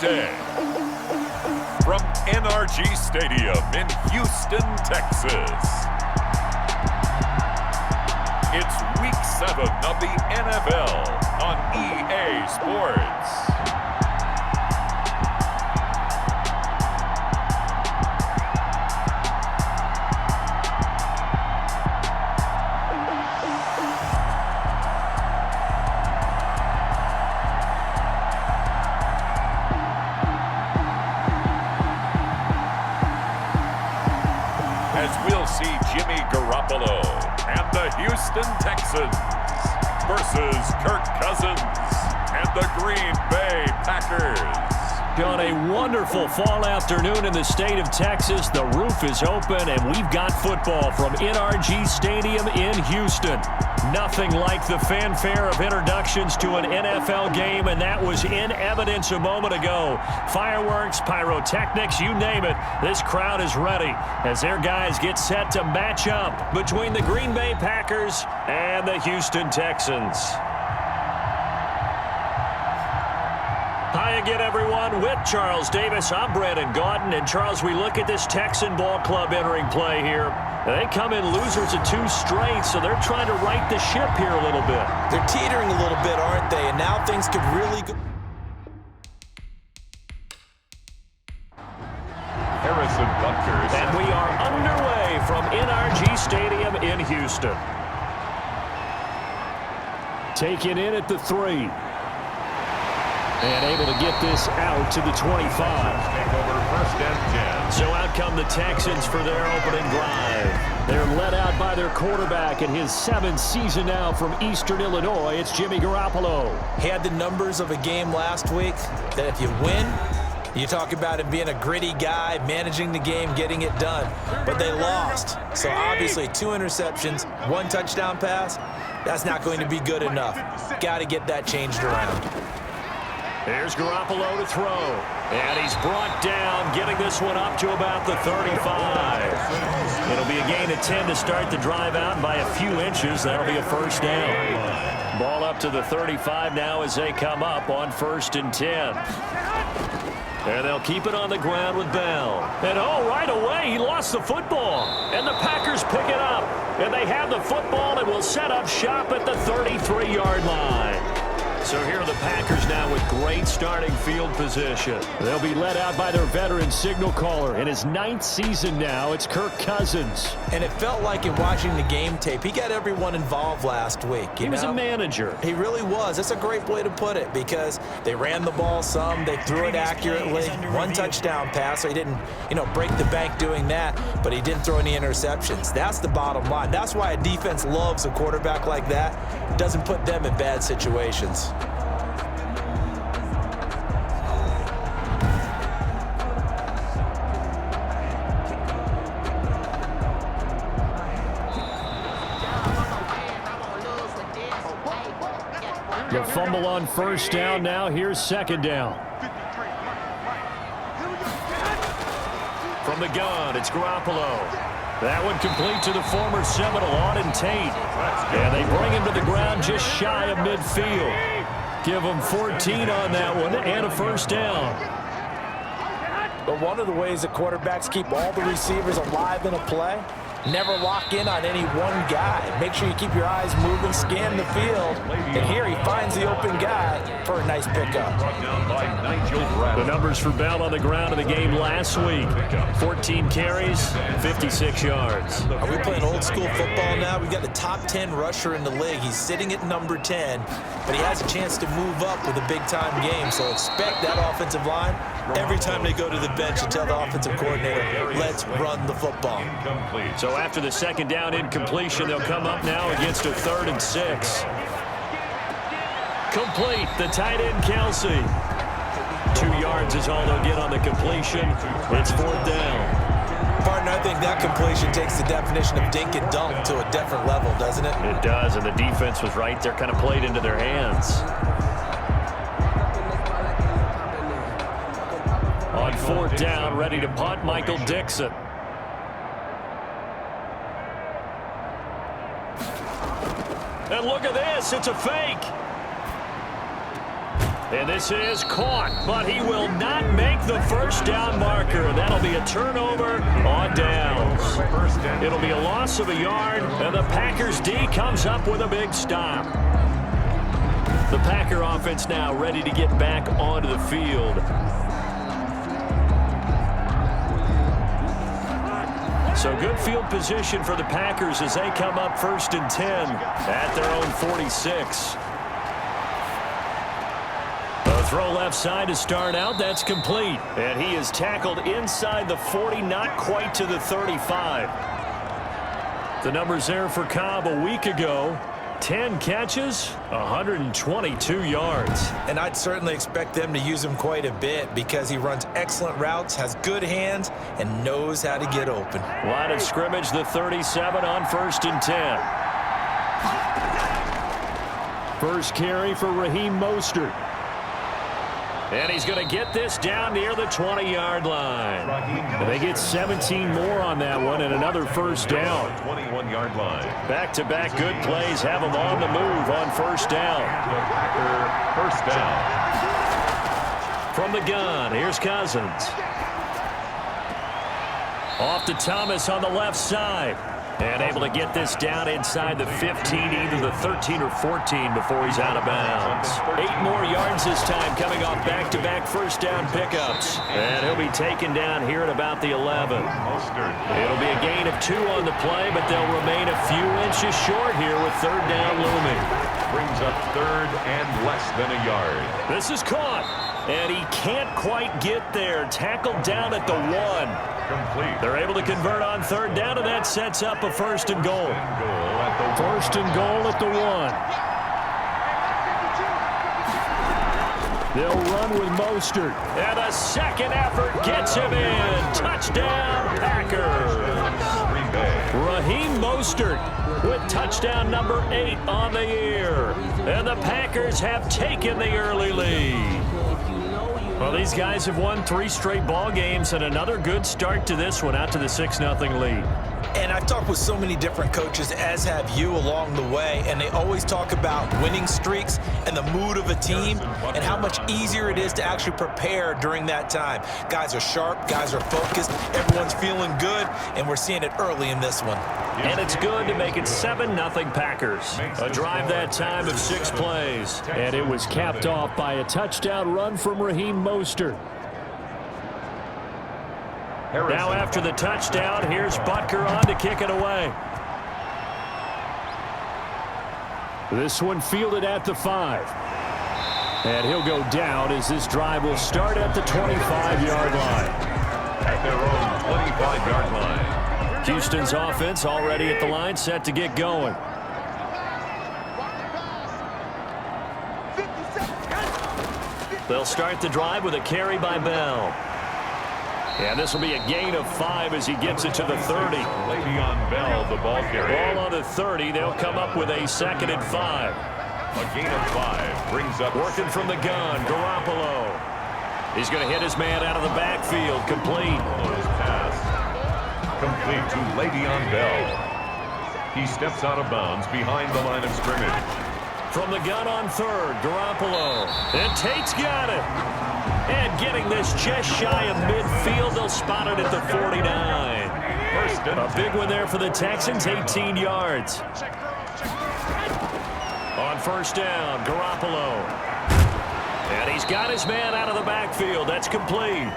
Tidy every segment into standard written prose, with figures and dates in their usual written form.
day. From NRG Stadium in Houston, Texas, it's Week 7 of the NFL on EA Sports. As we'll see Jimmy Garoppolo and the Houston Texans versus Kirk Cousins and the Green Bay Packers. On a wonderful fall afternoon in the state of Texas, the roof is open and we've got football from NRG Stadium in Houston. Nothing like the fanfare of introductions to an NFL game, and that was in evidence a moment ago. Fireworks, pyrotechnics, you name it. This crowd is ready as their guys get set to match up between the Green Bay Packers and the Houston Texans. Hi again, everyone. With Charles Davis, I'm Brandon Gaudin. And, Charles, we look at this Texan ball club entering play here. They come in losers of 2 straight, so they're trying to right the ship here a little bit. They're teetering a little bit, aren't they? And now things could really go. Harrison Butker. And we are underway from NRG Stadium in Houston. Taken in at the 3. And able to get this out to the 25. Take over first and 10. So out come the Texans for their opening drive. They're led out by their quarterback in his 7th season now from Eastern Illinois. It's Jimmy Garoppolo. He had the numbers of a game last week that if you win, you talk about him being a gritty guy, managing the game, getting it done. But they lost. So obviously 2 interceptions, 1 touchdown pass, that's not going to be good enough. Got to get that changed around. There's Garoppolo to throw. And he's brought down, getting this one up to about the 35. It'll be a gain of 10 to start the drive out, and by a few inches, that'll be a first down. Ball up to the 35 now as they come up on 1st and 10. And they'll keep it on the ground with Bell. And right away, he lost the football. And the Packers pick it up. And they have the football and will set up shop at the 33-yard line. So here are the Packers now with great starting field position. They'll be led out by their veteran signal caller. In his 9th season now, it's Kirk Cousins. And it felt like in watching the game tape, he got everyone involved last week. He was a manager. He really was. That's a great way to put it because they ran the ball some, they threw it accurately. 1 touchdown pass, so he didn't, break the bank doing that, but he didn't throw any interceptions. That's the bottom line. That's why a defense loves a quarterback like that. It doesn't put them in bad situations. The fumble on 1st down. Now here's 2nd down. From the gun, it's Garoppolo. That one complete to the former Seminole, Auden Tate. And they bring him to the ground just shy of midfield. Give him 14 on that one and a 1st down. But one of the ways that quarterbacks keep all the receivers alive in a play, never lock in on any one guy. Make sure you keep your eyes moving, scan the field. And here he finds the open guy for a nice pickup. The numbers for Bell on the ground in the game last week. 14 carries, 56 yards. Are we playing old school football now? We've got the top 10 rusher in the league. He's sitting at number 10, but he has a chance to move up with a big-time game. So expect that offensive line every time they go to the bench and tell the offensive coordinator, let's run the football. So after the 2nd down incompletion, they'll come up now against a 3rd and 6. Complete, the tight end Kelsey. 2 yards is all they'll get on the completion. It's 4th down. Partner, I think that completion takes the definition of dink and dunk to a different level, doesn't it? It does, and the defense was right there, kind of played into their hands. On 4th down, ready to punt, Michael Dixon. And look at this, it's a fake. And this is caught, but he will not make the first down marker. That'll be a turnover on downs. It'll be a loss of a yard, and the Packers D comes up with a big stop. The Packer offense now ready to get back onto the field. So good field position for the Packers as they come up 1st and 10 at their own 46. A throw left side to start out. That's complete. And he is tackled inside the 40, not quite to the 35. The numbers there for Cobb a week ago. 10 catches, 122 yards. And I'd certainly expect them to use him quite a bit because he runs excellent routes, has good hands, and knows how to get open. Line of scrimmage, the 37 on 1st and 10. First carry for Raheem Mostert. And he's going to get this down near the 20-yard line. And they get 17 more on that one and another first down. 21-yard line. Back-to-back good plays have him on the move on first down. First down. From the gun, here's Cousins. Off to Thomas on the left side. And able to get this down inside the 15, either the 13 or 14 before he's out of bounds. 8 more yards this time coming off back-to-back first down pickups. And he'll be taken down here at about the 11. It'll be a gain of 2 on the play, but they'll remain a few inches short here with 3rd down looming. Brings up 3rd and less than a yard. This is caught, and he can't quite get there. Tackled down at the 1. Complete. They're able to convert on 3rd down, and that sets up a 1st and goal. 1st and goal at the 1. They'll run with Mostert. And a second effort gets him in. Touchdown, Packers. Raheem Mostert with touchdown number 8 on the year. And the Packers have taken the early lead. Well, these guys have won 3 straight ball games and another good start to this one out to the 6-0 lead. And I've talked with so many different coaches, as have you, along the way, and they always talk about winning streaks and the mood of a team and how much easier it is to actually prepare during that time. Guys are sharp, guys are focused, everyone's feeling good, and we're seeing it early in this one. And it's good to make it 7-0 Packers. A drive that time of 6 plays. And it was capped off by a touchdown run from Raheem Mostert. Now after the touchdown, here's Butker on to kick it away. This one fielded at the 5. And he'll go down as this drive will start at the 25-yard line. At their own 25-yard line. Houston's offense already at the line, set to get going. They'll start the drive with a carry by Bell. And this will be a gain of 5 as he gets it to the 30. Le'Veon Bell, the ball carrier. Ball on the 30. They'll come up with a 2nd and 5. A gain of 5 brings up. Working from the gun, Garoppolo. He's going to hit his man out of the backfield. Complete. Pass. Complete to Le'Veon Bell. He steps out of bounds behind the line of scrimmage. From the gun on 3rd, Garoppolo. And Tate's got it. And getting this just shy of midfield, they'll spot it at the 49. A big one there for the Texans, 18 yards. On 1st down, Garoppolo. And he's got his man out of the backfield. That's complete.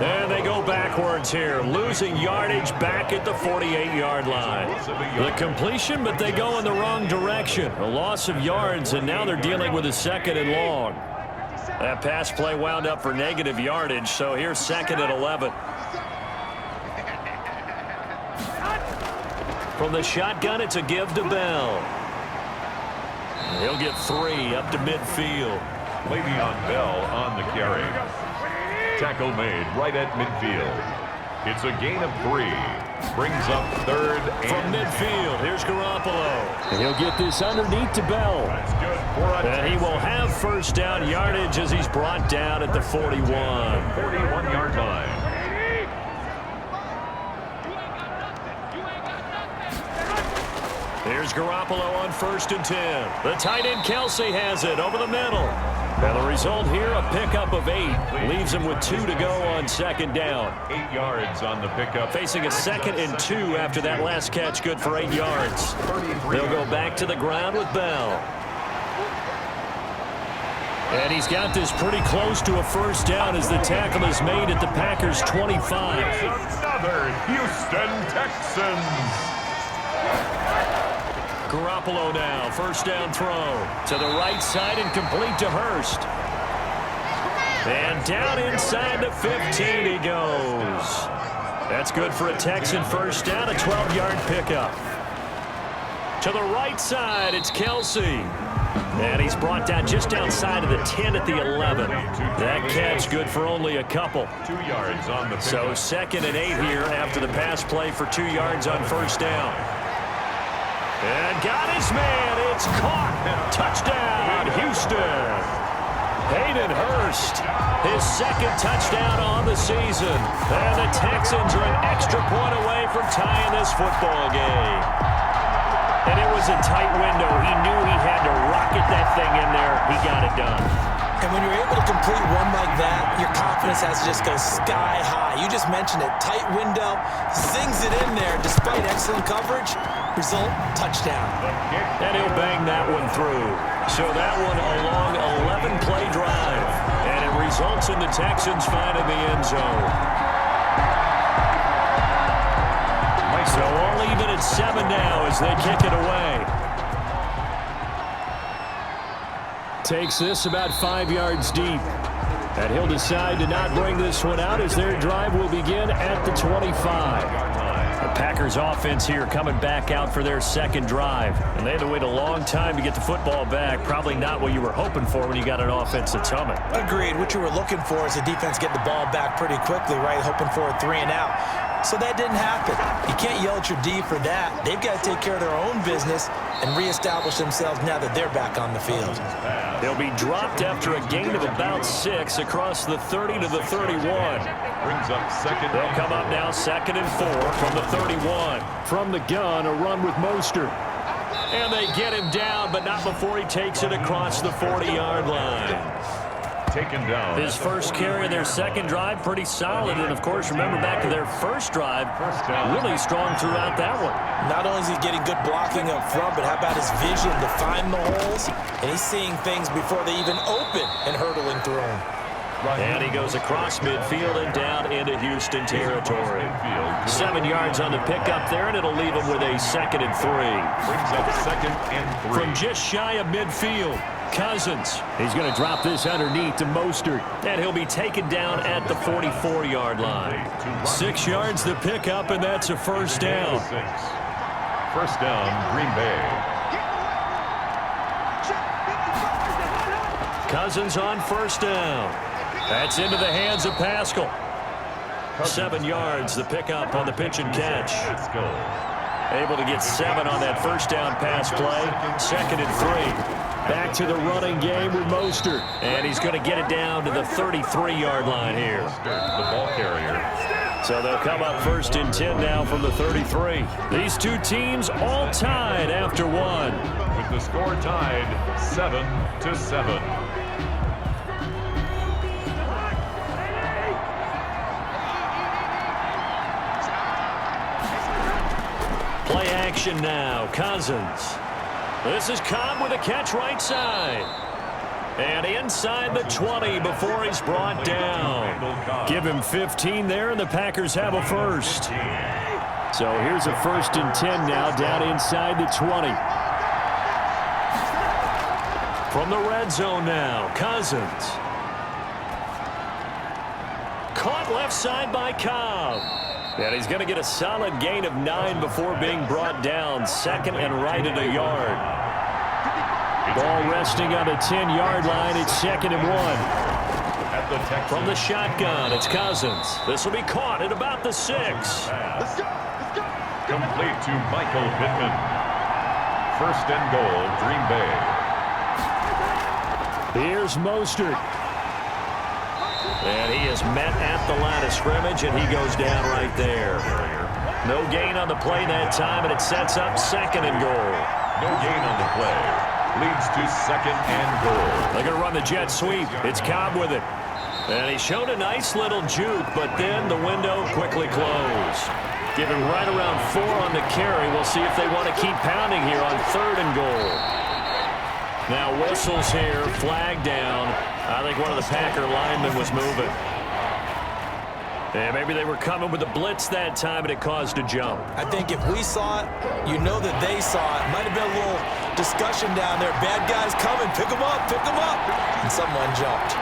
And they go backwards here, losing yardage back at the 48-yard line. The completion, but they go in the wrong direction. A loss of yards, and now they're dealing with a 2nd and long. That pass play wound up for negative yardage, so here's 2nd and 11. From the shotgun, it's a give to Bell. He'll get 3 up to midfield. Le'Veon Bell on the carry. Tackle made right at midfield. It's a gain of 3. Brings up 3rd and from midfield. Here's Garoppolo. And he'll get this underneath to Bell. That's good for a and he will have 1st down yardage as he's brought down at the 41. 41-yard line. Here's Garoppolo on 1st and 10. The tight end Kelsey has it over the middle. And the result here, a pickup of 8. Leaves him with 2 to go on second down. 8 yards on the pickup. Facing a 2nd and 2 after that last catch, good for 8 yards. They'll go back to the ground with Bell. And he's got this pretty close to a first down as the tackle is made at the Packers' 25. Another Houston Texans. Garoppolo now, first down throw. To the right side and complete to Hurst. And down inside the 15 he goes. That's good for a Texan first down, a 12-yard pickup. To the right side, it's Kelsey. And he's brought down just outside of the 10 at the 11. That catch good for only a couple. 2 yards on the pickup. So 2nd and 8 here after the pass play for 2 yards on first down. And got his man. It's caught. Touchdown, Houston. Hayden Hurst, his 2nd touchdown on the season. And the Texans are an extra point away from tying this football game. And it was a tight window. He knew he had to rocket that thing in there. He got it done. And when you're able to complete one like that, your confidence has to just go sky high. You just mentioned it. Tight window, zings it in there despite excellent coverage. Result, touchdown. And he'll bang that one through. So that one a long 11-play drive. And it results in the Texans finding the end zone. So all even at 7 now as they kick it away. Takes this about 5 yards deep. And he'll decide to not bring this one out as their drive will begin at the 25. The Packers offense here coming back out for their 2nd drive. And they had to wait a long time to get the football back. Probably not what you were hoping for when you got an offense that's humming. Agreed. What you were looking for is the defense getting the ball back pretty quickly, right? Hoping for a 3 and out. So that didn't happen. You can't yell at your D for that. They've got to take care of their own business and reestablish themselves now that they're back on the field. They'll be dropped after a gain of about 6 across the 30 to the 31. Brings up 2nd. They'll come up now 2nd and 4 from the 31. From the gun, a run with Mostert. And they get him down, but not before he takes it across the 40-yard line. Taken down. His first carry of their 2nd drive, pretty solid. And, of course, remember back to their first drive, really strong throughout that one. Not only is he getting good blocking up front, but how about his vision to find the holes? And he's seeing things before they even open and hurtling through them. And he goes across midfield and down into Houston territory. 7 yards on the pickup there, and it'll leave him with a 2nd and 3. Brings up 2nd and 3. From just shy of midfield, Cousins. He's going to drop this underneath to Mostert, and he'll be taken down at the 44-yard line. 6 yards the pickup, and that's a first down. First down, Green Bay. Cousins on first down. That's into the hands of Pascal. 7 yards the pickup on the pitch and catch. Let's go. Able to get 7 on that first down pass play. 2nd and 3. Back to the running game with Mostert. And he's going to get it down to the 33-yard line here. The ball carrier. So they'll come up 1st and 10 now from the 33. These two teams all tied after 1. With the score tied 7-7. Play action now. Cousins. This is Cobb with a catch right side. And inside the 20 before he's brought down. Give him 15 there, and the Packers have a first. So here's a 1st and 10 now down inside the 20. From the red zone now, Cousins. Caught left side by Cobb. And he's going to get a solid gain of 9 before being brought down. 2nd and right at a yard. Ball resting on the 10-yard line. It's 2nd and 1. From the shotgun, it's Cousins. This will be caught at about the 6. Complete to Michael Pittman. 1st and goal, Green Bay. Here's Mostert. And he is met at the line of scrimmage, and he goes down right there. No gain on the play that time, and it sets up 2nd and goal. No gain on the play. leads to 2nd and goal. They're going to run the jet sweep. It's Cobb with it. And he showed a nice little juke, but then the window quickly closed. Given right around 4 on the carry. We'll see if they want to keep pounding here on 3rd and goal. Now whistles here, flag down. I think one of the Packer linemen was moving. And maybe they were coming with a blitz that time, and it caused a jump. I think if we saw it, you know that they saw it. Might have been a little discussion down there. Bad guys coming. Pick them up. Pick them up. And someone jumped.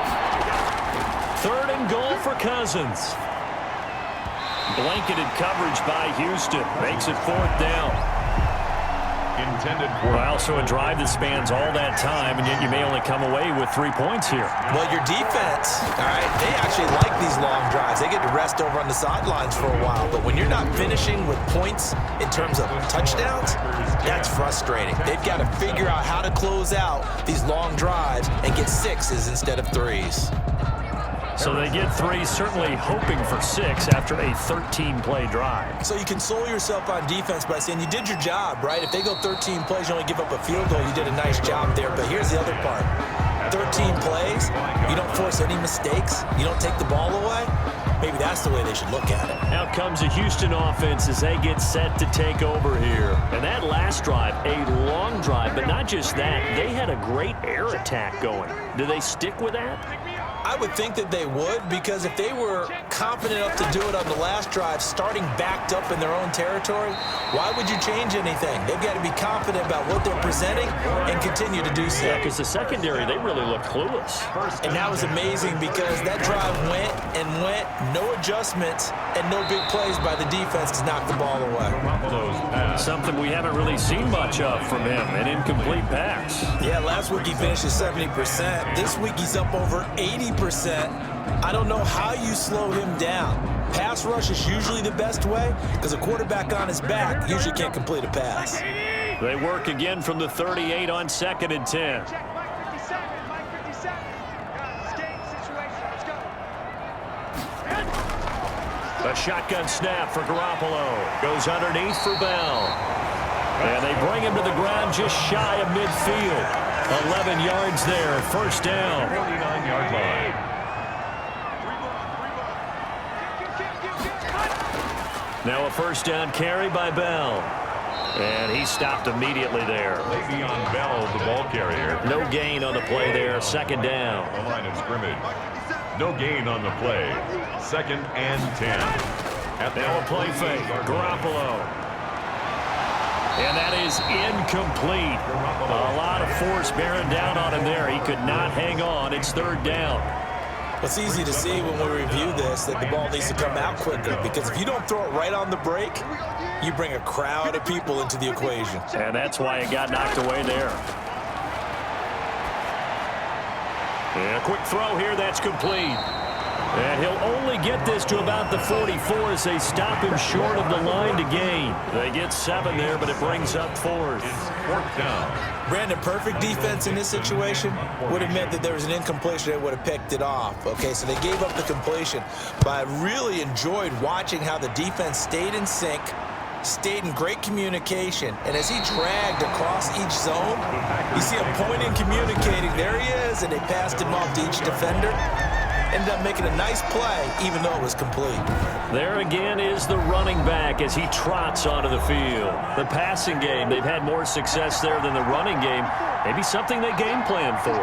3rd and goal for Cousins. Blanketed coverage by Houston. Makes it 4th down. Intended for also a drive that spans all that time, and yet you may only come away with 3 points here. Well, your defense, all right, they actually like these long drives. They get to rest over on the sidelines for a while. But when you're not finishing with points in terms of touchdowns, that's frustrating. They've got to figure out how to close out these long drives and get 6s instead of 3s. So they get 3, certainly hoping for 6 after a 13-play drive. So you console yourself on defense by saying you did your job, right? If they go 13 plays, you only give up a field goal, you did a nice job there. But here's the other part. 13 plays, you don't force any mistakes, you don't take the ball away. Maybe that's the way they should look at it. Out comes the Houston offense as they get set to take over here. And that last drive, a long drive, but not just that. They had a great air attack going. Do they stick with that? I would think that they would, because if they were confident enough to do it on the last drive, starting backed up in their own territory, why would you change anything? They've got to be confident about what they're presenting and continue to do so. Yeah, because the secondary, they really looked clueless. And that was amazing because that drive went and went, no adjustments, and no big plays by the defense to knock the ball away. Something we haven't really seen much of from him, an incomplete pass. Yeah, last week he finished at 70%. This week he's up over 80%. I don't know how you slow him down. Pass rush is usually the best way because a quarterback on his back usually can't complete a pass. They work again from the 38 on 2nd and 10. A shotgun snap for Garoppolo. Goes underneath for Bell. And they bring him to the ground just shy of midfield. 11 yards there, 1st down. 49-yard line. Now a 1st down carry by Bell. And he stopped immediately there. Le'Veon Bell, the ball carrier. No gain on the play there, 2nd down. The line of scrimmage. No gain on the play. 2nd and 10. Now a play fake. Garoppolo. And that is incomplete. A lot of force bearing down on him there. He could not hang on. It's 3rd down. It's easy to see when we review this that the ball needs to come out quicker, because if you don't throw it right on the break, you bring a crowd of people into the equation. And that's why it got knocked away there. And a quick throw here, that's complete. And he'll only get this to about the 44 as they stop him short of the line to gain. They get 7 there, but it brings up 4th. 4th down. Brandon, perfect defense in this situation would have meant that there was an incompletion that would have picked it off. Okay, so they gave up the completion. But I really enjoyed watching how the defense stayed in sync, stayed in great communication, and as he dragged across each zone, you see him pointing, communicating. There he is, and they passed him off to each defender. Ended up making a nice play, even though it was complete. There again is the running back as he trots onto the field. The passing game, they've had more success there than the running game. Maybe something they game plan for.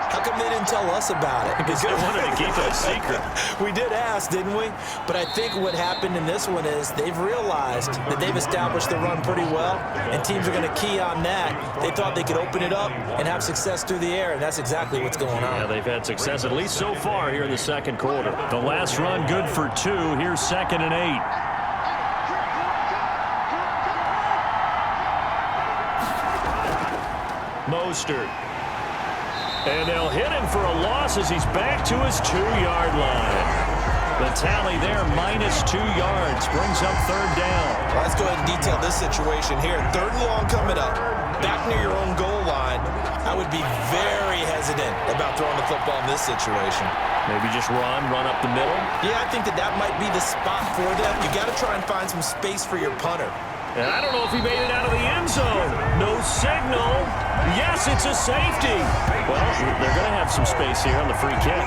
How come they didn't tell us about it? Because they wanted to keep it a secret. We did ask, didn't we? But I think what happened in this one is they've realized that they've established the run pretty well, and teams are going to key on that. They thought they could open it up and have success through the air, and that's exactly what's going on. Yeah, they've had success, at least so far here in the 2nd quarter. The last run good for 2. Here's 2nd and 8. Mostert. And they'll hit him for a loss as he's back to his 2-yard line. The tally there, -2 yards, brings up 3rd down. Well, let's go ahead and detail this situation here. 3rd and long coming up, back near your own goal line. I would be very hesitant about throwing the football in this situation. Maybe just run up the middle? Yeah, I think that might be the spot for them. You got to try and find some space for your punter. And I don't know if he made it out of the end zone. No signal yes, it's a safety. Well, they're going to have some space here on the free kick.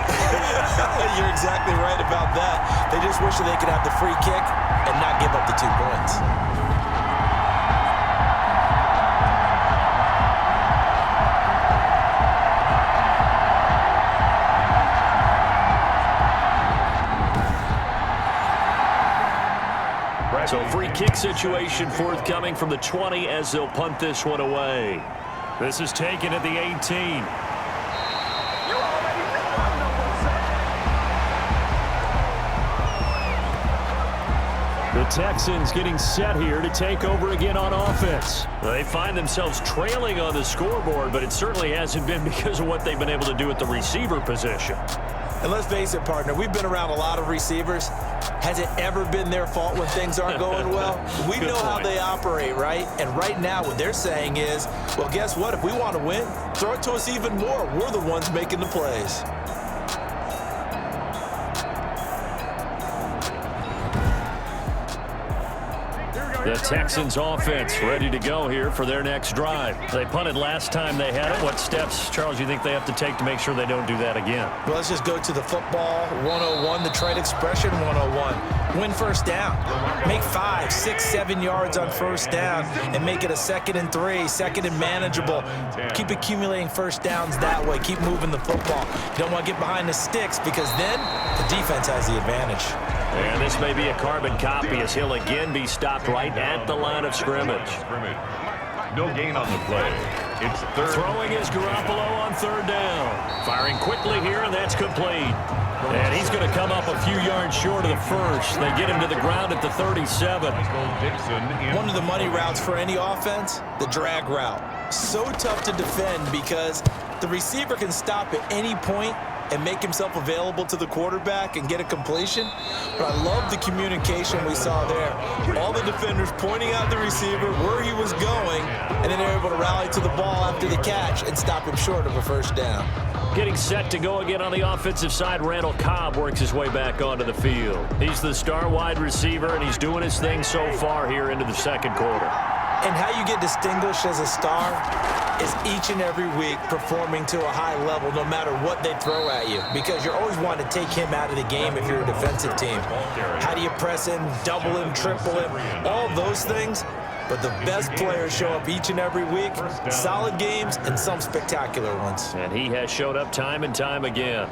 You're exactly right about that. They just wish that they could have the free kick and not give up the 2 points. So free kick situation forthcoming from the 20 as they'll punt this one away. This is taken at the 18. The Texans getting set here to take over again on offense. They find themselves trailing on the scoreboard, but it certainly hasn't been because of what they've been able to do at the receiver position. And let's face it, partner, we've been around a lot of receivers. Has it ever been their fault when things aren't going well? We know how they operate, right? And right now what they're saying is, well, guess what? If we want to win, throw it to us even more. We're the ones making the plays. The Texans offense ready to go here for their next drive. They punted last time they had it. What steps, Charles, you think they have to take to make sure they don't do that again? Well, let's just go to the football 101, the trade expression 101. Win first down. Make 5, 6, 7 yards on first down and make it a 2nd and 3, 2nd and manageable. Keep accumulating first downs that way. Keep moving the football. You don't want to get behind the sticks because then the defense has the advantage. And this may be a carbon copy as he'll again be stopped right at the line of scrimmage. No gain on the play. It's third. Throwing is Garoppolo on 3rd down. Firing quickly here, and that's complete. And he's going to come up a few yards short of the first. They get him to the ground at the 37. One of the money routes for any offense, the drag route. So tough to defend because the receiver can stop at any point and make himself available to the quarterback and get a completion. But I love the communication we saw there. All the defenders pointing out the receiver where he was going, and then they're able to rally to the ball after the catch and stop him short of a first down. Getting set to go again on the offensive side, Randall Cobb works his way back onto the field. He's the star wide receiver, and he's doing his thing so far here into the 2nd quarter. And how you get distinguished as a star is each and every week performing to a high level no matter what they throw at you, because you're always wanting to take him out of the game if you're a defensive team. How do you press him, double him, triple him, all those things? But the best players show up each and every week, solid games and some spectacular ones. And he has showed up time and time again.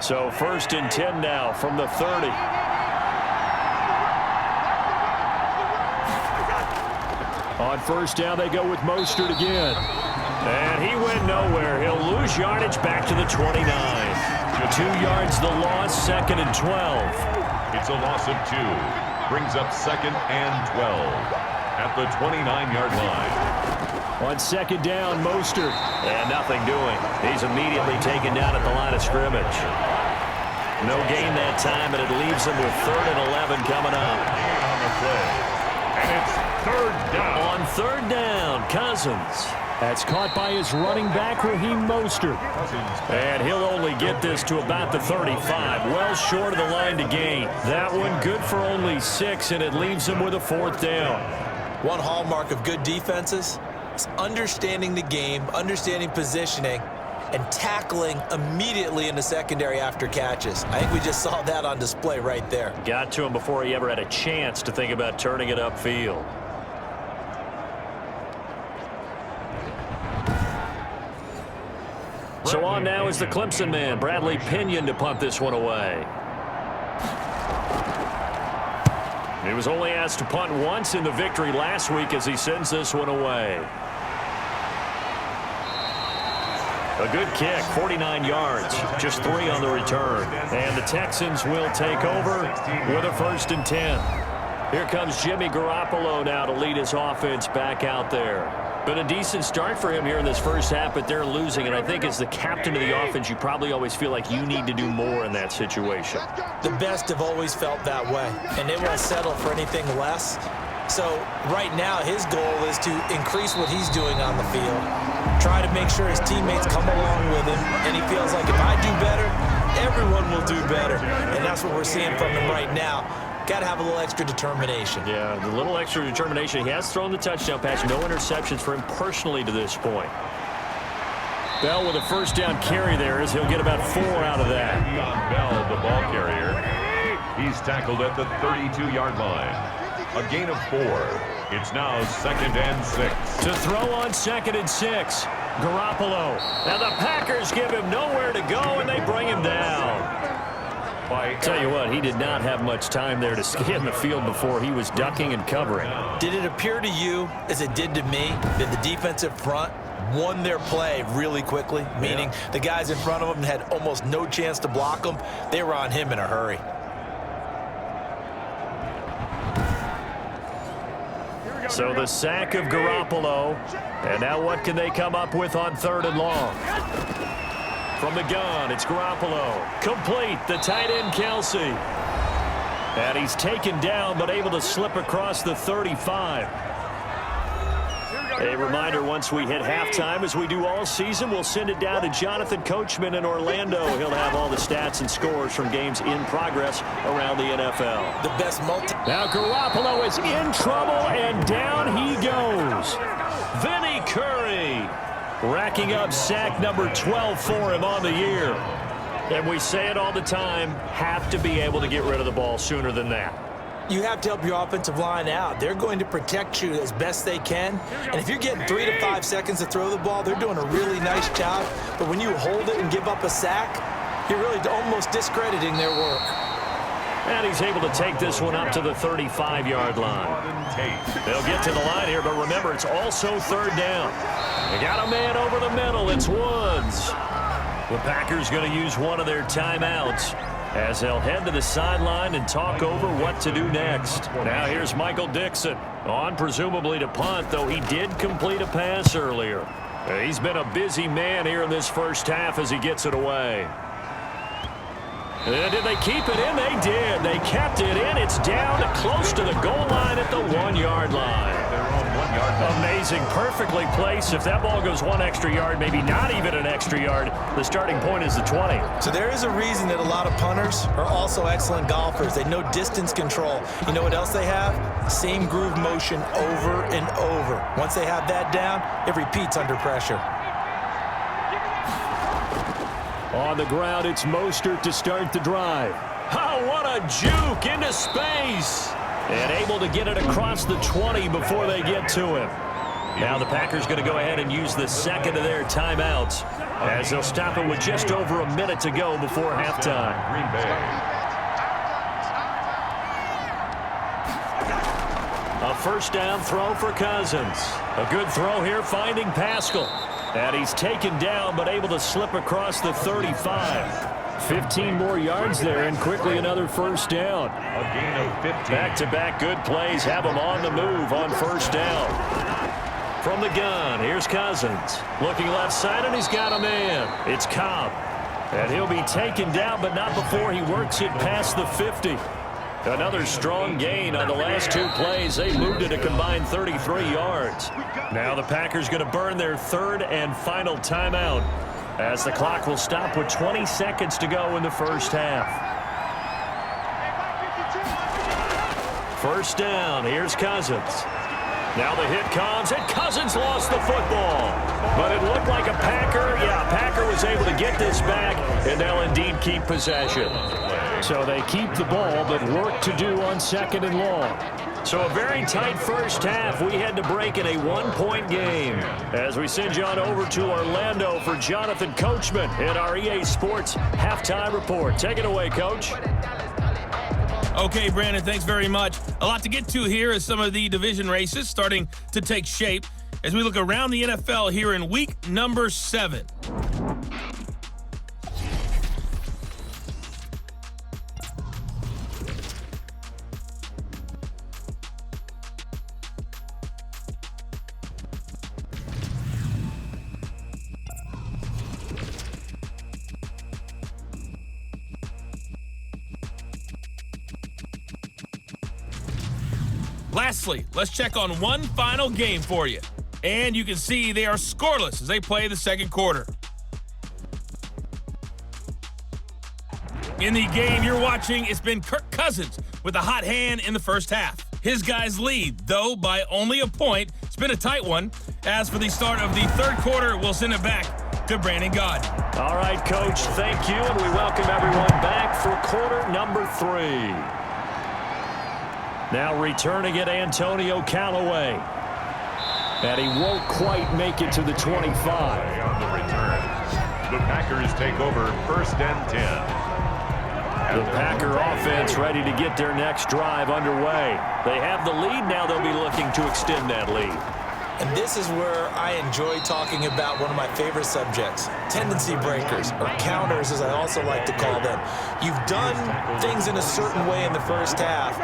So 1st and 10 now from the 30. On 1st down, they go with Mostert again. And he went nowhere. He'll lose yardage back to the 29. 2 yards the loss, 2nd and 12. It's a loss of 2. Brings up 2nd and 12 at the 29-yard line. On 2nd down, Mostert. And nothing doing. He's immediately taken down at the line of scrimmage. No gain that time, and it leaves him with 3rd and 11 coming up. On the play. And it's 3rd down. On 3rd down, Cousins. That's caught by his running back, Raheem Mostert. And he'll only get this to about the 35, well short of the line to gain. That one good for only 6, and it leaves him with a 4th down. One hallmark of good defenses is understanding the game, understanding positioning, and tackling immediately in the secondary after catches. I think we just saw that on display right there. Got to him before he ever had a chance to think about turning it upfield. So on now is the Clemson man, Bradley Pinion, to punt this one away. He was only asked to punt once in the victory last week as he sends this one away. A good kick, 49 yards, just 3 on the return. And the Texans will take over with a 1st and 10. Here comes Jimmy Garoppolo now to lead his offense back out there. Been a decent start for him here in this first half, but they're losing. And I think as the captain of the offense, you probably always feel like you need to do more in that situation. The best have always felt that way, and they won't settle for anything less. So right now, his goal is to increase what he's doing on the field, try to make sure his teammates come along with him, and he feels like if I do better, everyone will do better. And that's what we're seeing from him right now. Got to have a little extra determination. Yeah, the little extra determination. He has thrown the touchdown pass. No interceptions for him personally to this point. Bell with a first down carry there as he'll get about 4 out of that. Bell, the ball carrier. He's tackled at the 32-yard line. A gain of 4. It's now 2nd and 6. To throw on 2nd and 6. Garoppolo. Now the Packers give him nowhere to go, and they bring him down. Tell you what, he did not have much time there to scan the field before he was ducking and covering. Did it appear to you, as it did to me, that the defensive front won their play really quickly? Meaning the guys in front of them had almost no chance to block them. They were on him in a hurry. So the sack of Garoppolo. And now what can they come up with on 3rd and long? From the gun, it's Garoppolo. Complete, the tight end, Kelsey. And he's taken down, but able to slip across the 35. A reminder, once we hit halftime, as we do all season, we'll send it down to Jonathan Coachman in Orlando. He'll have all the stats and scores from games in progress around the NFL. The best Now Garoppolo is in trouble, and down he goes. Vinny Curry racking up sack number 12 for him on the year. And we say it all the time, have to be able to get rid of the ball sooner than that. You have to help your offensive line out. They're going to protect you as best they can. And if you're getting 3 to 5 seconds to throw the ball, they're doing a really nice job. But when you hold it and give up a sack, you're really almost discrediting their work. And he's able to take this one up to the 35-yard line. They'll get to the line here, but remember, it's also 3rd down. They got a man over the middle. It's Woods. The Packers going to use one of their timeouts as they'll head to the sideline and talk over what to do next. Now here's Michael Dixon on presumably to punt, though he did complete a pass earlier. He's been a busy man here in this first half as he gets it away. Did they keep it in? They did. They kept it in. It's down close to the goal line at the 1-yard line. Amazing. Perfectly placed. If that ball goes 1 extra yard, maybe not even an extra yard, the starting point is the 20. So there is a reason that a lot of punters are also excellent golfers. They know distance control. You know what else they have? Same groove motion over and over. Once they have that down, it repeats under pressure. On the ground, it's Mostert to start the drive. Oh, what a juke into space. And able to get it across the 20 before they get to him. Now the Packers going to go ahead and use the second of their timeouts as they'll stop it with just over a minute to go before halftime. Green Bay. A first down throw for Cousins. A good throw here finding Pascal. And he's taken down but able to slip across the 35. 15 more yards there and quickly another first down. A gain of 15. Back-to-back good plays have him on the move on first down. From the gun, here's Cousins. Looking left side, and he's got a man. It's Cobb. And he'll be taken down, but not before he works it past the 50. Another strong gain on the last 2 plays. They moved it a combined 33 yards. Now the Packers going to burn their 3rd and final timeout as the clock will stop with 20 seconds to go in the first half. First down, here's Cousins. Now the hit comes, and Cousins lost the football. But it looked like a Packer. Yeah, Packer was able to get this back, and they'll indeed keep possession. So they keep the ball, but work to do on 2nd and long. So a very tight first half. We had to break in a 1-point game. As we send you on over to Orlando for Jonathan Coachman in our EA Sports Halftime Report. Take it away, Coach. Okay, Brandon, thanks very much. A lot to get to here as some of the division races starting to take shape as we look around the NFL here in week number 7. Lastly, let's check on one final game for you. And you can see they are scoreless as they play the second quarter. In the game you're watching, it's been Kirk Cousins with a hot hand in the first half. His guys lead, though, by only a point. It's been a tight one. As for the start of the third quarter, we'll send it back to Brandon Gaud. All right, Coach, thank you, and we welcome everyone back for quarter number 3. Now returning it, Antonio Callaway. And he won't quite make it to the 25. On the return, the Packers take over 1st and 10. The Packer offense ready to get their next drive underway. They have the lead. Now they'll be looking to extend that lead. And this is where I enjoy talking about one of my favorite subjects, tendency breakers, or counters as I also like to call them. You've done things in a certain way in the first half,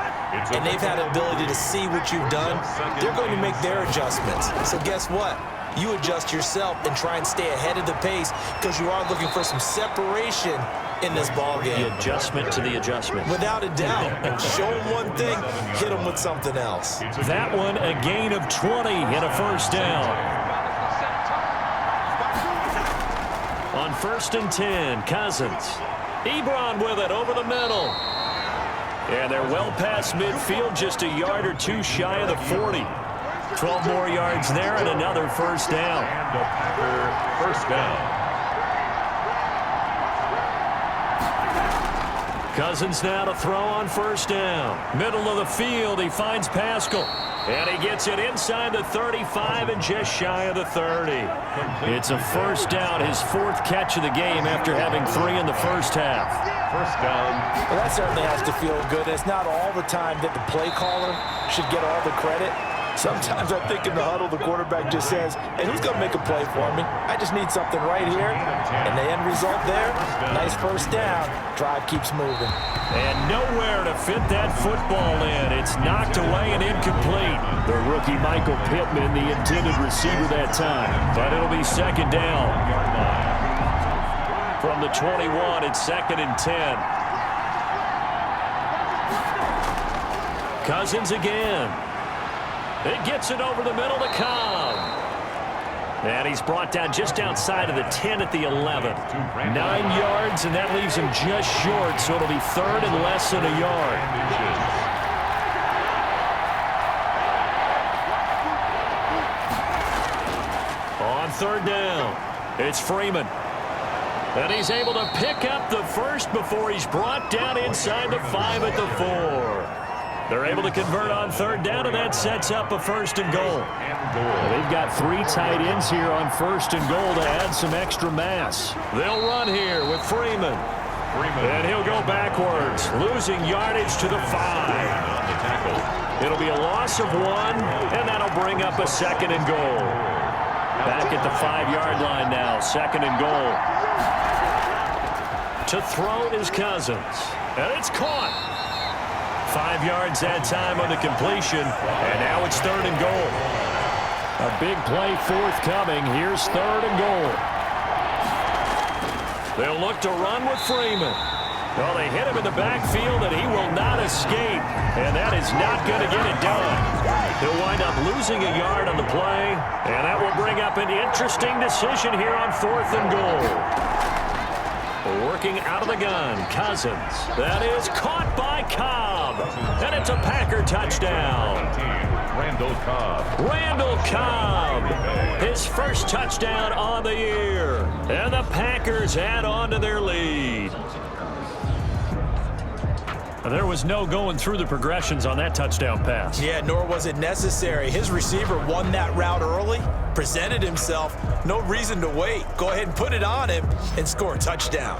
and they've had the ability to see what you've done. They're going to make their adjustments. So guess what? You adjust yourself and try and stay ahead of the pace because you are looking for some separation in this ball game. The adjustment to the adjustment. Without a doubt. Show them one thing, hit them with something else. That one, a gain of 20 and a first down. On 1st and 10, Cousins. Ebron with it over the middle. And they're well past midfield, just a yard or two shy of the 40. 12 more yards there and another first down. And a Packer first down. Cousins now to throw on first down. Middle of the field, he finds Pascal. And he gets it inside the 35 and just shy of the 30. It's a first down, his 4th catch of the game after having 3 in the first half. First down. Well, that certainly has to feel good. It's not all the time that the play caller should get all the credit. Sometimes I think in the huddle, the quarterback just says, hey, who's going to make a play for me? I just need something right here. And the end result there, nice first down. Drive keeps moving. And nowhere to fit that football in. It's knocked away and incomplete. The rookie Michael Pittman, the intended receiver that time. But it'll be second down. From the 21, it's 2nd and 10. Cousins again. It gets it over the middle to Cobb. And he's brought down just outside of the 10 at the 11. 9 yards, and that leaves him just short, so it'll be 3rd and less than a yard. On 3rd down, it's Freeman. And he's able to pick up the first before he's brought down inside the 5 at the 4. They're able to convert on 3rd down, and that sets up a 1st and goal. They've got 3 tight ends here on 1st and goal to add some extra mass. They'll run here with Freeman. And he'll go backwards, losing yardage to the 5. It'll be a loss of 1, and that'll bring up a 2nd and goal. Back at the 5-yard line now, 2nd and goal. To throw is Cousins, and it's caught. 5 yards that time on the completion, and now it's 3rd and goal. A big play forthcoming. Here's 3rd and goal. They'll look to run with Freeman. Well, they hit him in the backfield, and he will not escape, and that is not going to get it done. He'll wind up losing a yard on the play, and that will bring up an interesting decision here on 4th and goal. Working out of the gun, Cousins. That is caught by Cobb. And it's a Packer touchdown. Randall Cobb. His first touchdown on the year. And the Packers add on to their lead. There was no going through the progressions on that touchdown pass. Yeah, nor was it necessary. His receiver won that route early, presented himself. No reason to wait. Go ahead and put it on him and score a touchdown.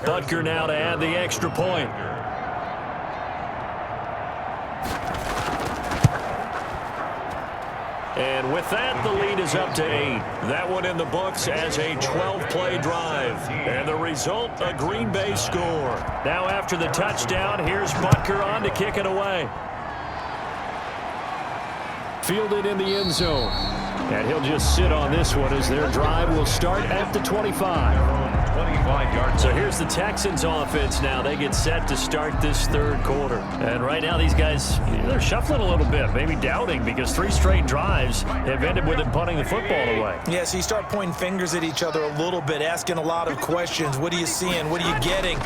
Butker now to add the extra point. And with that, the lead is up to 8. That one in the books as a 12-play drive. And the result, a Green Bay score. Now after the touchdown, here's Butker on to kick it away. Fielded in the end zone. And he'll just sit on this one as their drive will start at the 25. 25-yard. So here's the Texans offense now. They get set to start this third quarter. And right now these guys, they're shuffling a little bit, maybe doubting, because 3 straight drives have ended with them punting the football away. Yeah, so you start pointing fingers at each other a little bit, asking a lot of questions. What are you seeing? What are you getting?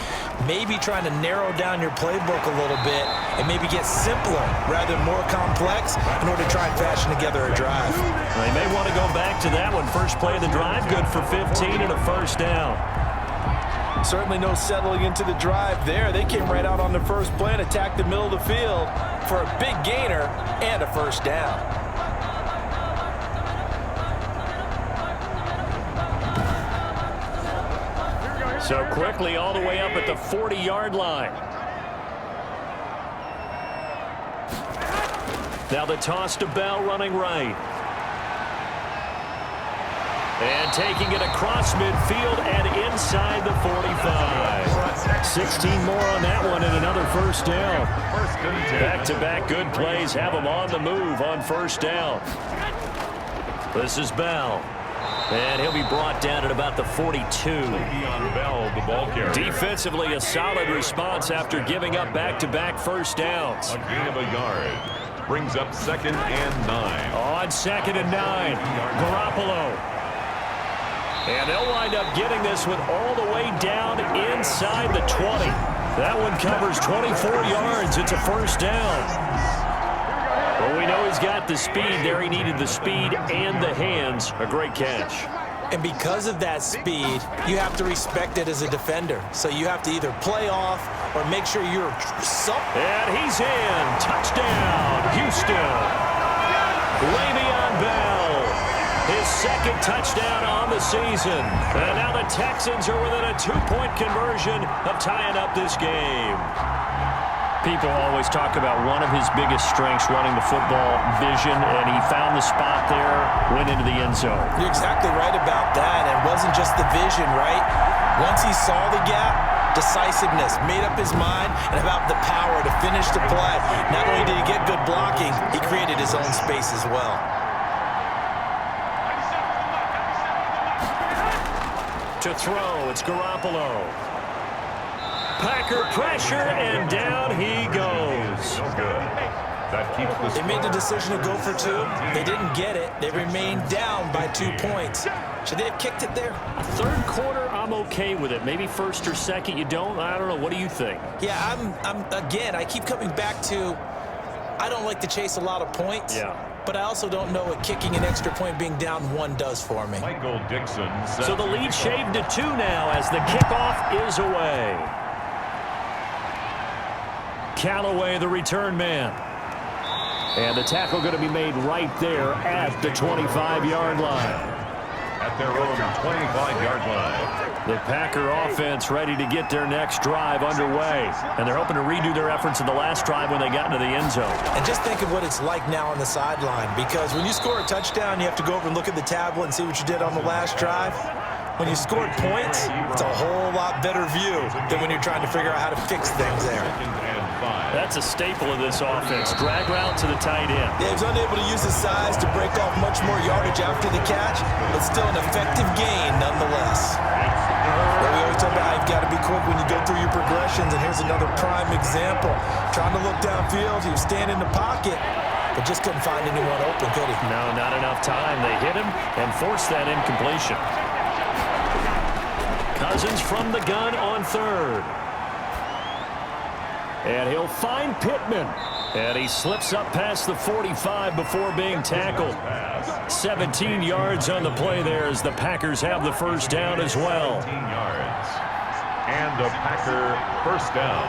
Maybe trying to narrow down your playbook a little bit and maybe get simpler rather than more complex in order to try and fashion together a drive. They may want to go back to that one. First play of the drive, good for 15 and a first down. Certainly no settling into the drive there. They came right out on the first play and attacked the middle of the field for a big gainer and a first down. So quickly all the way up at the 40-yard line. Now the toss to Bell running right. And taking it across midfield and inside the 45. 16 more on that one and another first down. Back-to-back good plays have them on the move on first down. This is Bell. And he'll be brought down at about the 42. Le'Veon Bell, the ball carrier. Defensively, a solid response after giving up back-to-back first downs. A gain of a yard. Brings up 2nd and 9. On 2nd and 9, Garoppolo. And they'll wind up getting this one all the way down inside the 20. That one covers 24 yards. It's a first down. Well, we know he's got the speed there. He needed the speed and the hands. A great catch. And because of that speed, you have to respect it as a defender. So you have to either play off or make sure you're And he's in. Touchdown, Houston. Le'Veon Bell. His 2nd touchdown on the season. And now the Texans are within a 2-point conversion of tying up this game. People always talk about one of his biggest strengths running the football, vision, and he found the spot there, went into the end zone. You're exactly right about that. It wasn't just the vision, right? Once he saw the gap, decisiveness, made up his mind, and about the power to finish the play. Not only did he get good blocking, he created his own space as well. To throw, it's Garoppolo. Packer pressure, and down he goes. Good. That keeps the They made the decision to go for 2. They didn't get it. They remained down by 2 points. Should they have kicked it there? Third quarter, I'm okay with it. Maybe first or second, you don't. I don't know. What do you think? Yeah, again, I keep coming back to I don't like to chase a lot of points. Yeah. But I also don't know what kicking an extra point being down 1 does for me. Michael Dixon. So the lead shaved to 2 now as the kickoff is away. Callaway, the return man. And the tackle going to be made right there at the 25-yard line. At their own 25-yard line. The Packer offense ready to get their next drive underway. And they're hoping to redo their efforts in the last drive when they got into the end zone. And just think of what it's like now on the sideline. Because when you score a touchdown, you have to go over and look at the tablet and see what you did on the last drive. When you scored points, it's a whole lot better view than when you're trying to figure out how to fix things there. That's a staple of this offense. Drag route to the tight end. Yeah, he was unable to use his size to break off much more yardage after the catch, but still an effective gain nonetheless. Well, we always talk about how you've got to be quick when you go through your progressions, and here's another prime example. Trying to look downfield, he was standing in the pocket, but just couldn't find anyone open, could he? No, not enough time. They hit him and forced that incompletion. Cousins from the gun on 3rd. And he'll find Pittman. And he slips up past the 45 before being tackled. 17 yards on the play there as the Packers have the first down as well. 17 yards. And a Packer first down.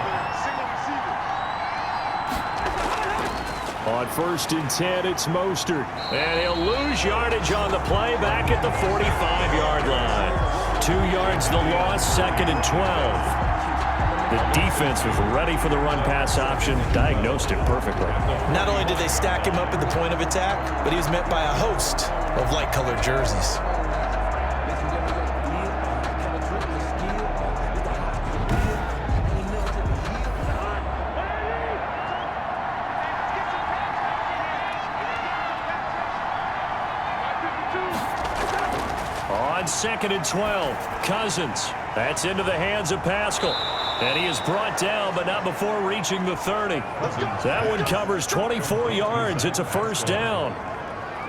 On 1st and 10, it's Mostert. And he'll lose yardage on the play back at the 45-yard line. 2 yards the loss, 2nd and 12. The defense was ready for the run-pass option, diagnosed it perfectly. Not only did they stack him up at the point of attack, but he was met by a host of light-colored jerseys. On 2nd and 12, Cousins. That's into the hands of Pascal. And he is brought down, but not before reaching the 30. That one covers 24 yards. It's a first down.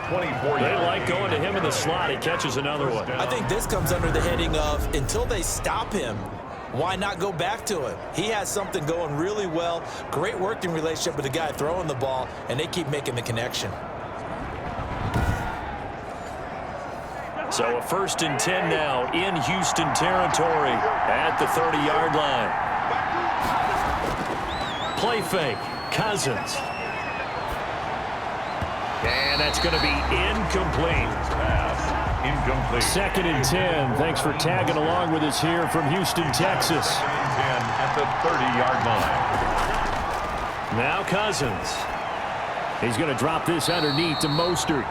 24 They yards. like going to him in the slot. He catches another one. I think this comes under the heading of until they stop him, why not go back to him? He has something going really well. Great working relationship with the guy throwing the ball, and they keep making the connection. So a 1st and 10 now in Houston territory at the 30-yard line. Play fake. Cousins. And that's going to be incomplete. Pass. Incomplete. 2nd and 10. Thanks for tagging along with us here from Houston, Texas. 10 at the 30-yard line. Now Cousins. He's going to drop this underneath to Mostert.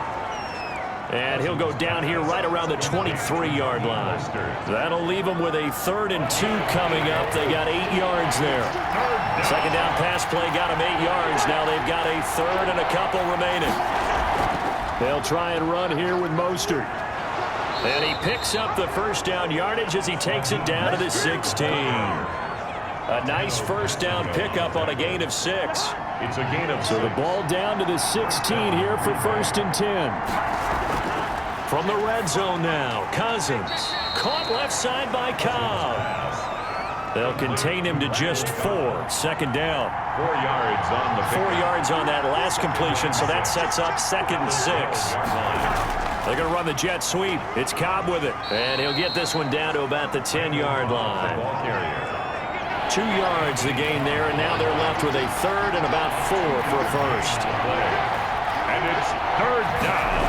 And he'll go down here right around the 23-yard line. That'll leave them with a 3rd and 2 coming up. They got 8 yards there. 2nd down pass play got them 8 yards. Now they've got a 3rd and a couple remaining. They'll try and run here with Mostert. And he picks up the 1st down yardage as he takes it down to the 16. A nice 1st down pickup on a gain of 6. It's a gain of 6. So the ball down to the 16 here for 1st and 10. From the red zone now, Cousins. Caught left side by Cobb. They'll contain him to just 4. 2nd down. 4 yards on the 4 yards on that last completion, so that sets up 2nd and 6. They're going to run the jet sweep. It's Cobb with it. And he'll get this one down to about the 10-yard line. 2 yards the gain there, and now they're left with a 3rd and about 4 for a 1st. And it's 3rd down.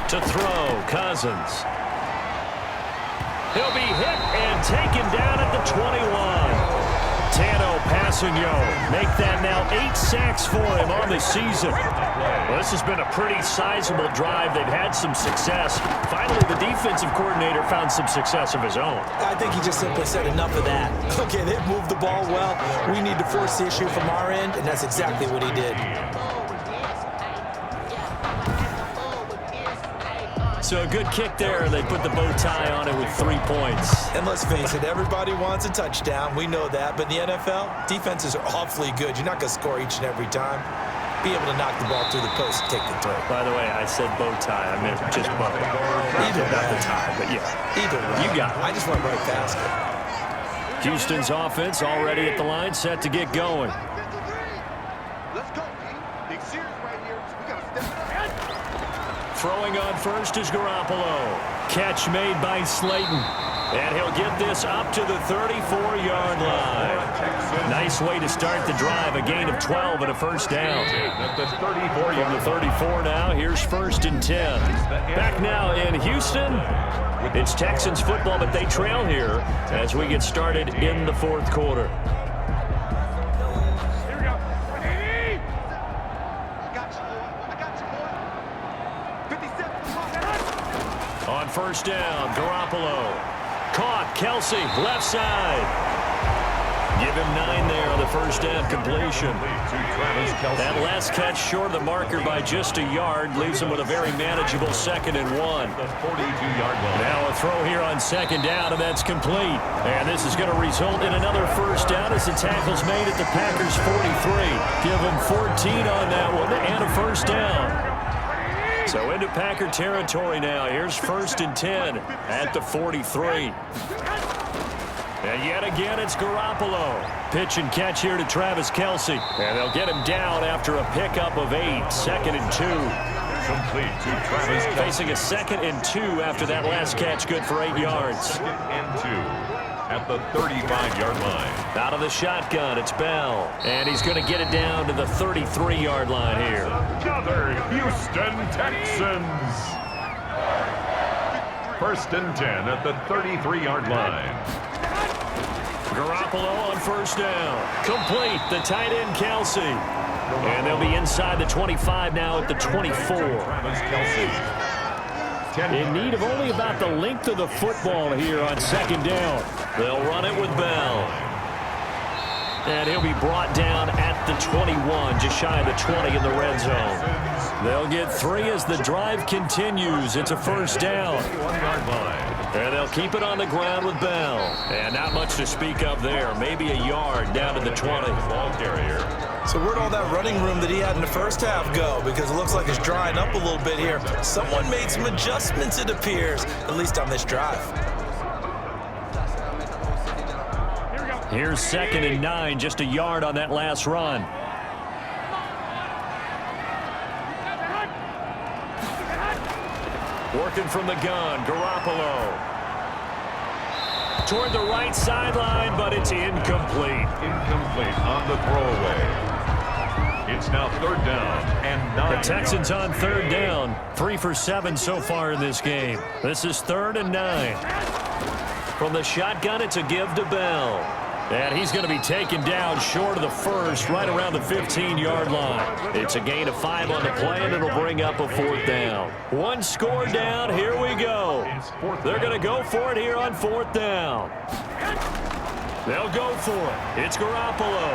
To throw, Cousins. He'll be hit and taken down at the 21. Tano Passanio make that now 8 sacks for him on the season. Well, this has been a pretty sizable drive. They've had some success. Finally, the defensive coordinator found some success of his own. I think he just simply said enough of that. Okay, they've moved the ball well. We need to force the issue from our end, and that's exactly what he did. So a good kick there, and they put the bow tie on it with 3 points. And let's face it, everybody wants a touchdown. We know that. But in the NFL, defenses are awfully good. You're not going to score each and every time. Be able to knock the ball through the post and take the throw. By the way, I said bow tie. I meant just bow. Either Not way. the tie, but yeah. Either way. You got it. I just went right past it. Houston's offense already at the line, set to get going. Let's go, D. Big series right here. We got to step it up. Throwing on first is Garoppolo. Catch made by Slayton. And he'll get this up to the 34-yard line. Nice way to start the drive. A gain of 12 and a 1st down. At the 34 From yard the 34 now, here's 1st and 10. Back now in Houston. It's Texans football, but they trail here as we get started in the 4th quarter. On 1st down, Garoppolo. Caught, Kelsey, left side. Give him 9 there on the 1st down completion. That last catch short of the marker by just a yard leaves him with a very manageable 2nd and 1. The 42-yard line. Now a throw here on 2nd down, and that's complete. And this is going to result in another 1st down as the tackle's made at the Packers' 43. Give him 14 on that one and a 1st down. So into Packer territory now. Here's 1st and 10 at the 43. And yet again, it's Garoppolo. Pitch and catch here to Travis Kelsey. And they'll get him down after a pickup of 8. 2nd and 2. Complete to Travis Kelce. Facing a 2nd and 2 after that last catch, good for 8 yards. 2nd and 2 at the 35-yard line. Out of the shotgun, it's Bell. And he's going to get it down to the 33-yard line here. Another Houston Texans. 1st and 10 at the 33-yard line. Garoppolo on 1st down. Complete, the tight end Kelsey. And they'll be inside the 25 now at the 24. Travis Kelce. In need of only about the length of the football here on 2nd down. They'll run it with Bell. And he'll be brought down at the 21, just shy of the 20 in the red zone. They'll get 3 as the drive continues. It's a 1st down. 1-yard line. And they'll keep it on the ground with Bell. And not much to speak of there. Maybe a yard down to the 20. Ball carrier. So where'd all that running room that he had in the first half go? Because it looks like it's drying up a little bit here. Someone made some adjustments, it appears, at least on this drive. Here's 2nd and 9, just a yard on that last run. Working from the gun, Garoppolo. Toward the right sideline, but it's incomplete. Incomplete on the throwaway. It's now 3rd down and 9. The Texans on 3rd down. 3 for 7 so far in this game. This is 3rd and 9. From the shotgun, it's a give to Bell. And he's going to be taken down short of the first, right around the 15-yard line. It's a gain of 5 on the play, and it'll bring up a 4th down. 1 score down. Here we go. They're going to go for it here on 4th down. They'll go for it. It's Garoppolo.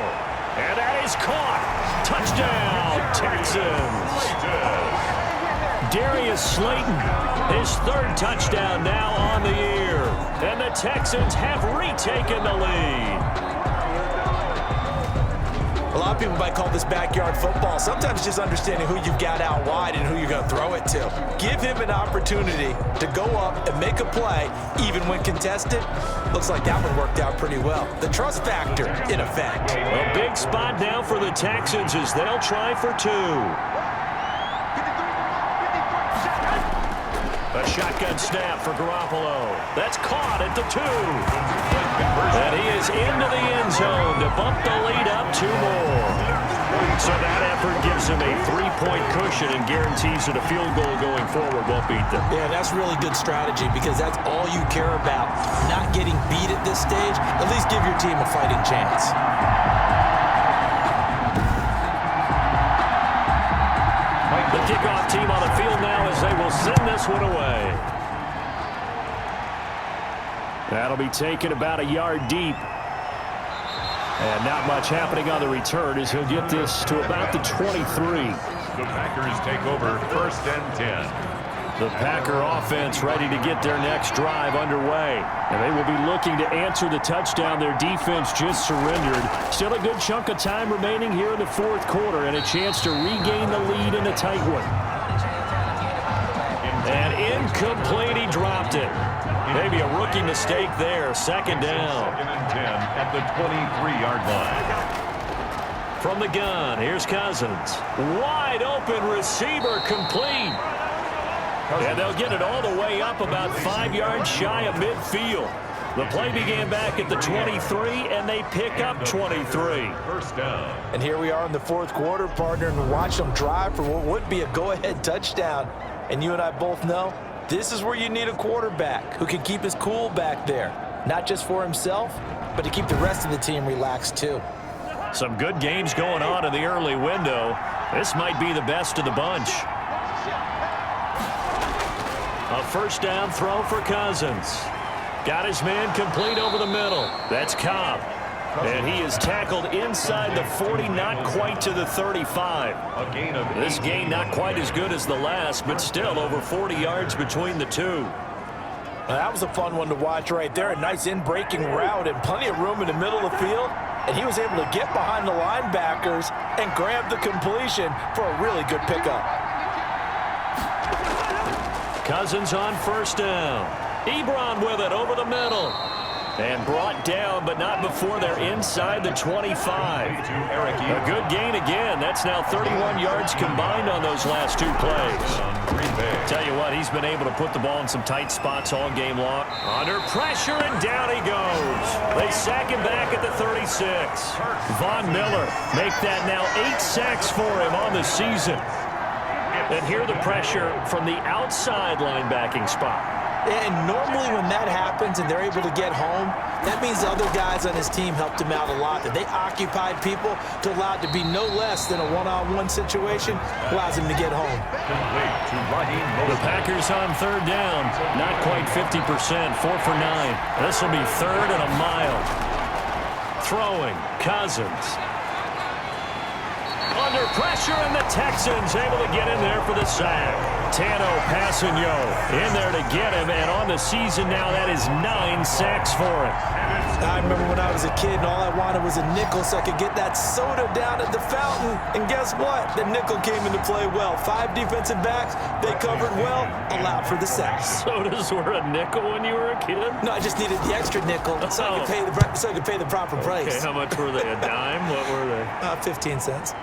And that is caught. Touchdown, Texans. Darius Slayton, his 3rd touchdown now on the year. And the Texans have retaken the lead. A lot of people might call this backyard football. Sometimes just understanding who you've got out wide and who you're going to throw it to. Give him an opportunity to go up and make a play, even when contested. Looks like that one worked out pretty well. The trust factor, in effect. A big spot now for the Texans as they'll try for 2. A shotgun snap for Garoppolo. That's caught at the 2. And he is into the end zone to bump the lead up 2 more. So that effort gives him a 3-point cushion and guarantees that a field goal going forward won't beat them. Yeah, that's really good strategy because that's all you care about. Not getting beat at this stage. At least give your team a fighting chance. The kickoff team on the field now as they will send this one away. That'll be taken about a yard deep. And not much happening on the return as he'll get this to about the 23. The Packers take over 1st and 10. The Packer offense ready to get their next drive underway. And they will be looking to answer the touchdown their defense just surrendered. Still a good chunk of time remaining here in the 4th quarter and a chance to regain the lead in a tight one. And incomplete, he dropped it. Maybe a rookie mistake there. 2nd down. 2nd and 10 at the 23-yard line. From the gun, here's Cousins. Wide open receiver, complete. And they'll get it all the way up about 5 yards shy of midfield. The play began back at the 23, and they pick up 23. 1st down. And here we are in the 4th quarter, partner, and watch them drive for what would be a go-ahead touchdown. And you and I both know this is where you need a quarterback who can keep his cool back there. Not just for himself, but to keep the rest of the team relaxed too. Some good games going on in the early window. This might be the best of the bunch. A 1st down throw for Cousins. Got his man complete over the middle. That's Cobb. And he is tackled inside the 40, not quite to the 35. A gain of This gain not quite as good as the last, but still over 40 yards between the two. Now, that was a fun one to watch right there. A nice in-breaking route and plenty of room in the middle of the field. And he was able to get behind the linebackers and grab the completion for a really good pickup. Cousins on 1st down. Ebron with it over the middle. And brought down, but not before they're inside the 25. A good gain again. That's now 31 yards combined on those last 2 plays. Tell you what, he's been able to put the ball in some tight spots all game long. Under pressure, and down he goes. They sack him back at the 36. Von Miller make that now 8 sacks for him on the season. And here the pressure from the outside linebacking spot. And normally when that happens and they're able to get home, that means the other guys on his team helped him out a lot. That they occupied people to allow it to be no less than a one-on-one situation, allows him to get home. The Packers on 3rd down, not quite 50%, 4 for 9. This will be 3rd and a mile. Throwing, Cousins. Under pressure, and the Texans able to get in there for the sack. Tano Passanio in there to get him, and on the season now, that is 9 sacks for him. I remember when I was a kid and all I wanted was a nickel so I could get that soda down at the fountain. And guess what? The nickel came into play well. 5 defensive backs, they covered well, allowed for the sacks. Sodas were a nickel when you were a kid? No, I just needed the extra nickel so I could pay the proper price. Okay, how much were they? A dime? What were they? 15 cents.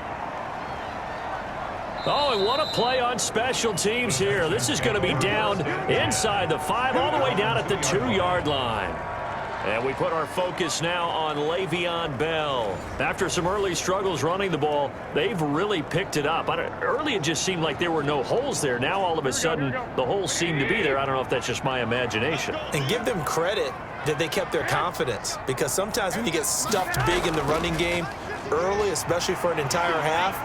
Oh, and what a play on special teams here. This is going to be down inside the 5, all the way down at the 2-yard line. And we put our focus now on Le'Veon Bell. After some early struggles running the ball, they've really picked it up. Early it just seemed like there were no holes there. Now all of a sudden the holes seem to be there. I don't know if that's just my imagination. And give them credit that they kept their confidence, because sometimes when you get stuffed big in the running game early, especially for an entire half,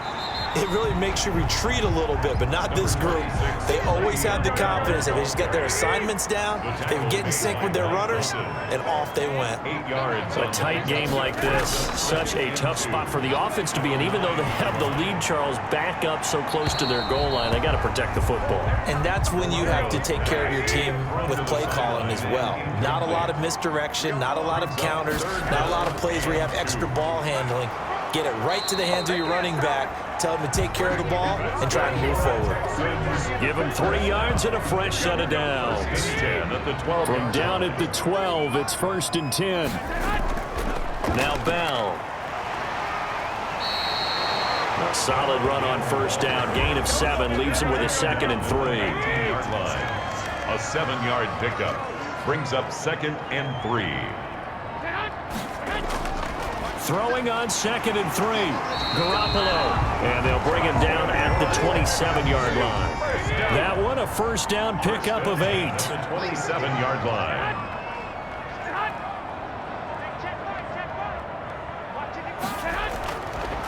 it really makes you retreat a little bit, but not this group. They always had the confidence. They just get their assignments down, they would get in sync with their runners, and off they went. 8 yards. A tight game like this, such a tough spot for the offense to be in. Even though they have the lead, Charles, back up so close to their goal line, they got to protect the football. And that's when you have to take care of your team with play calling as well. Not a lot of misdirection, not a lot of counters, not a lot of plays where you have extra ball handling. Get it right to the hands of your running back, tell them to take care of the ball, and try and move forward. Give them 3 yards and a fresh set of downs. From down at the 12, it's 1st and 10. Now Bell. A solid run on 1st down. Gain of 7 leaves him with a 2nd and 3. A 7-yard pickup brings up 2nd and 3. Throwing on 2nd and 3. Garoppolo. And they'll bring him down at the 27-yard line. That one a 1st down pickup of 8. The 27-yard line.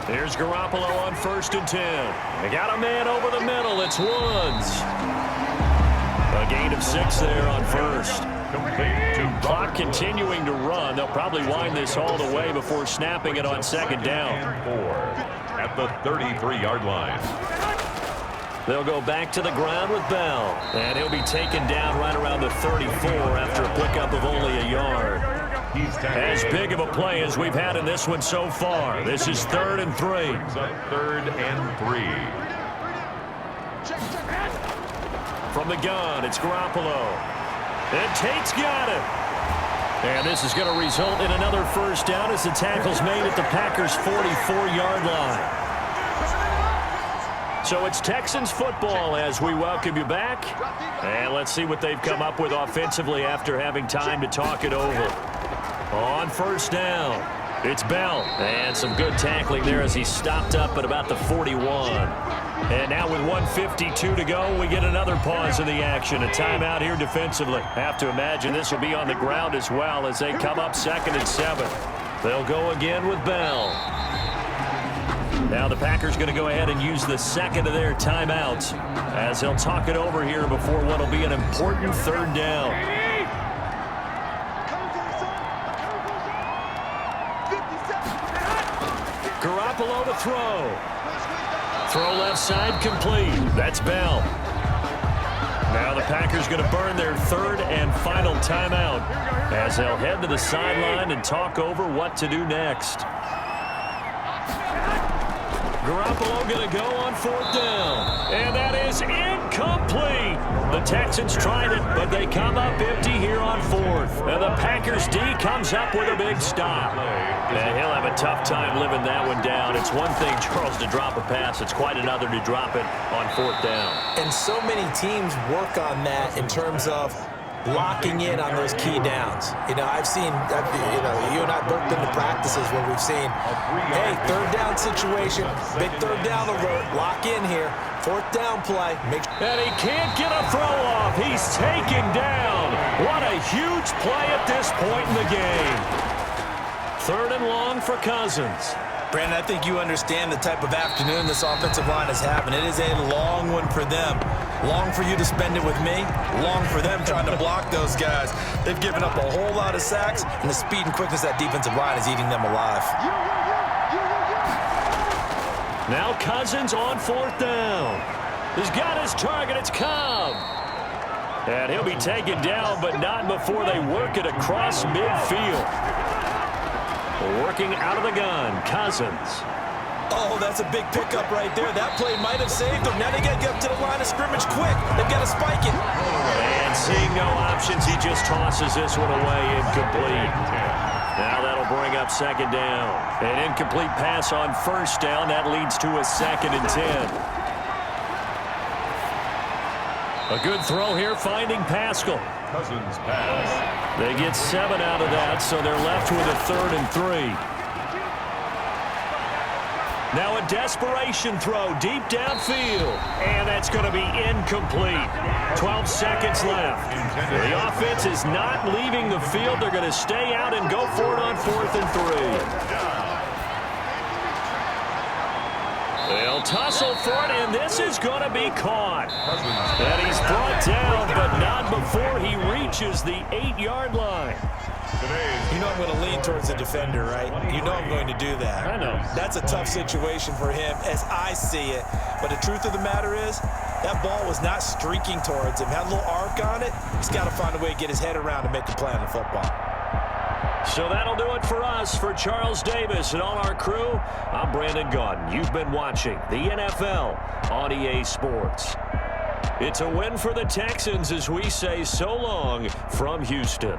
Here's Garoppolo on 1st and 10. They got a man over the middle. It's Woods. A gain of 6 there on 1st. Clock continuing to run. They'll probably wind this all the way before snapping it on 2nd down. At the 33-yard line. They'll go back to the ground with Bell. And he'll be taken down right around the 34 after a pickup of only a yard. As big of a play as we've had in this one so far. This is 3rd and 3. 3rd and 3. From the gun, it's Garoppolo. And Tate's got it. And this is going to result in another 1st down as the tackle's made at the Packers' 44-yard line. So it's Texans football as we welcome you back. And let's see what they've come up with offensively after having time to talk it over. On 1st down, it's Bell. And some good tackling there as he stopped up at about the 41. And now with 1:52 to go, we get another pause in the action. A timeout here defensively. Have to imagine this will be on the ground as well as they come up 2nd and 7. They'll go again with Bell. Now the Packers going to go ahead and use the 2nd of their timeouts as they'll talk it over here before what will be an important 3rd down. Garoppolo to throw. Throw left side complete. That's Bell. Now the Packers going to burn their 3rd and final timeout as they'll head to the sideline and talk over what to do next. Garoppolo going to go on 4th down. And that is incomplete. The Texans tried it, but they come up empty here on 4th. And the Packers D comes up with a big stop. And he'll have a tough time living that one down. It's one thing, Charles, to drop a pass. It's quite another to drop it on 4th down. And so many teams work on that in terms of locking in on those key downs. I've seen, you and I both been to practices where we've seen, hey, 3rd down situation, big 3rd down alert, lock in here, 4th down play. And he can't get a throw off. He's taken down. What a huge play at this point in the game. 3rd and long for Cousins. Brandon, I think you understand the type of afternoon this offensive line is having. It is a long one for them. Long for you to spend it with me. Long for them trying to block those guys. They've given up a whole lot of sacks, and the speed and quickness of that defensive line is eating them alive. Now Cousins on 4th down. He's got his target. It's Cobb. And he'll be taken down, but not before they work it across midfield. Working out of the gun, Cousins. Oh, that's a big pickup right there. That play might have saved them. Now they got to get up to the line of scrimmage quick. They've got to spike it. And seeing no options, he just tosses this one away, incomplete. Now that'll bring up second down. An incomplete pass on first down. That leads to a 2nd and 10. A good throw here, finding Pascal. Cousins pass. They get 7 out of that, so they're left with a 3rd and 3. Now a desperation throw deep downfield, and that's going to be incomplete. 12 seconds left. The offense is not leaving the field. They're going to stay out and go for it on 4th and 3. They'll tussle for it, and this is going to be caught. And he's brought down, but not before he reaches the 8-yard line. You know I'm going to lean towards the defender, right? You know I'm going to do that. I know. That's a tough situation for him as I see it. But the truth of the matter is, that ball was not streaking towards him. Had a little arc on it. He's got to find a way to get his head around and make a play on the football. So that'll do it for us. For Charles Davis and all our crew, I'm Brandon Gaudin. You've been watching the NFL on EA Sports. It's a win for the Texans as we say so long from Houston.